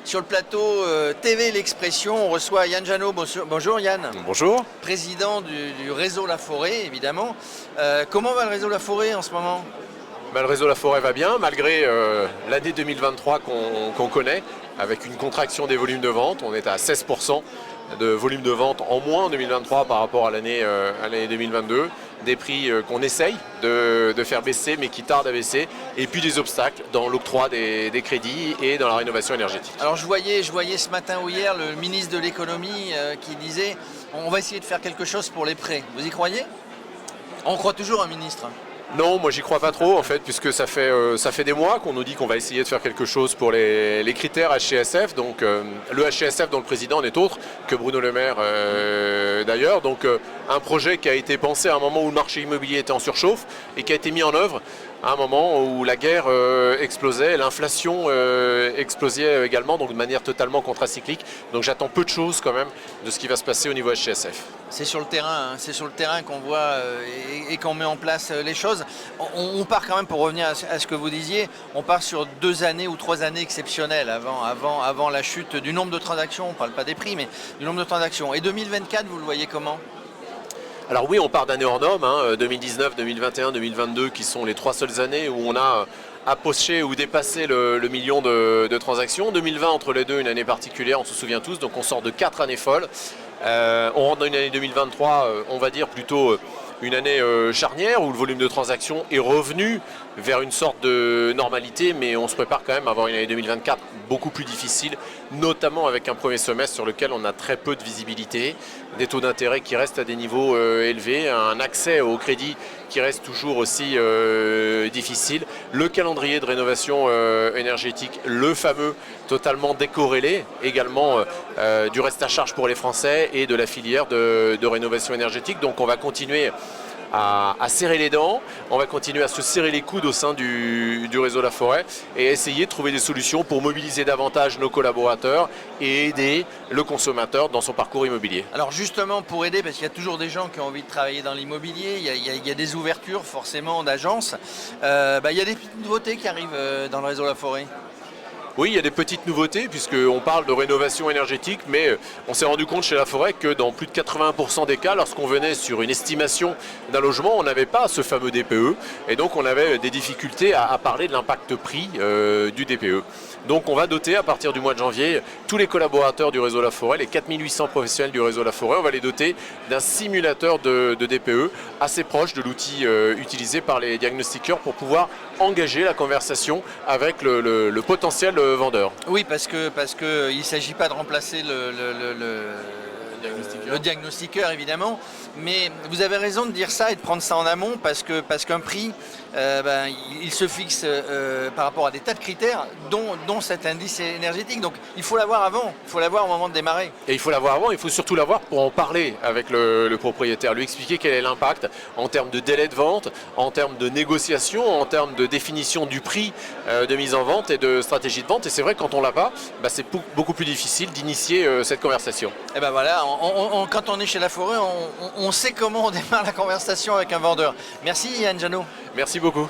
Sur le plateau TV L'Expression, on reçoit Yann Janot. Bonjour Yann. Bonjour. Président du réseau La Forêt, évidemment. Comment va le réseau La Forêt en ce moment ? Le réseau La Forêt va bien, malgré l'année 2023 qu'on connaît, avec une contraction des volumes de vente. On est à 16% de volume de vente en moins en 2023 par rapport à l'année 2022. Des prix qu'on essaye de faire baisser, mais qui tardent à baisser. Et puis des obstacles dans l'octroi des crédits et dans la rénovation énergétique. Alors je voyais ce matin ou hier le ministre de l'économie qui disait on va essayer de faire quelque chose pour les prêts. Vous y croyez ? On croit toujours un ministre. Non, moi j'y crois pas trop en fait, puisque ça fait des mois qu'on nous dit qu'on va essayer de faire quelque chose pour les critères HCSF. Donc le HCSF dont le président n'est autre que Bruno Le Maire d'ailleurs. Donc un projet qui a été pensé à un moment où le marché immobilier était en surchauffe et qui a été mis en œuvre à un moment où la guerre explosait, l'inflation explosait également, donc de manière totalement contracyclique. Donc j'attends peu de choses quand même de ce qui va se passer au niveau HCSF. C'est sur le terrain, c'est sur le terrain qu'on voit et qu'on met en place les choses. On part quand même, pour revenir à ce que vous disiez, on part sur 2 années ou 3 années exceptionnelles avant la chute du nombre de transactions. On ne parle pas des prix, mais du nombre de transactions. Et 2024, vous le voyez comment ? Alors oui, on part d'années hors normes, 2019, 2021, 2022, qui sont les 3 seules années où on a approché ou dépassé le million de transactions. 2020, entre les deux, une année particulière, on se souvient tous, donc on sort de 4 années folles. On rentre dans une année 2023, on va dire plutôt une année charnière où le volume de transactions est revenu vers une sorte de normalité, mais on se prépare quand même à avoir une année 2024 beaucoup plus difficile, notamment avec un premier semestre sur lequel on a très peu de visibilité, des taux d'intérêt qui restent à des niveaux élevés, un accès au crédit qui reste toujours aussi difficile, le calendrier de rénovation énergétique, le fameux totalement décorrélé également du reste à charge pour les Français et de la filière de rénovation énergétique. Donc on va continuer à serrer les dents, on va continuer à se serrer les coudes au sein du réseau La Forêt et essayer de trouver des solutions pour mobiliser davantage nos collaborateurs et aider le consommateur dans son parcours immobilier. Alors justement pour aider, parce qu'il y a toujours des gens qui ont envie de travailler dans l'immobilier, il y a des ouvertures forcément d'agences, il y a des petites nouveautés qui arrivent dans le réseau La Forêt. Oui, il y a des petites nouveautés puisqu'on parle de rénovation énergétique, mais on s'est rendu compte chez La Forêt que dans plus de 80% des cas, lorsqu'on venait sur une estimation d'un logement, on n'avait pas ce fameux DPE et donc on avait des difficultés à parler de l'impact prix du DPE. Donc on va doter à partir du mois de janvier tous les collaborateurs du réseau La Forêt, les 4800 professionnels du réseau La Forêt, on va les doter d'un simulateur de DPE assez proche de l'outil utilisé par les diagnostiqueurs pour pouvoir engager la conversation avec le potentiel vendeur. Oui, parce que il ne s'agit pas de remplacer le diagnostiqueur évidemment, mais vous avez raison de dire ça et de prendre ça en amont parce qu'un prix, il se fixe par rapport à des tas de critères, dont cet indice énergétique. Donc il faut l'avoir avant, il faut l'avoir au moment de démarrer. Et il faut l'avoir avant, il faut surtout l'avoir pour en parler avec le propriétaire, lui expliquer quel est l'impact en termes de délai de vente, en termes de négociation, en termes de définition du prix de mise en vente et de stratégie de vente. Et c'est vrai que quand on l'a pas, c'est beaucoup plus difficile d'initier cette conversation. Et ben voilà, quand on est chez La Forêt, on sait comment on démarre la conversation avec un vendeur. Merci Yann Janot. Merci beaucoup.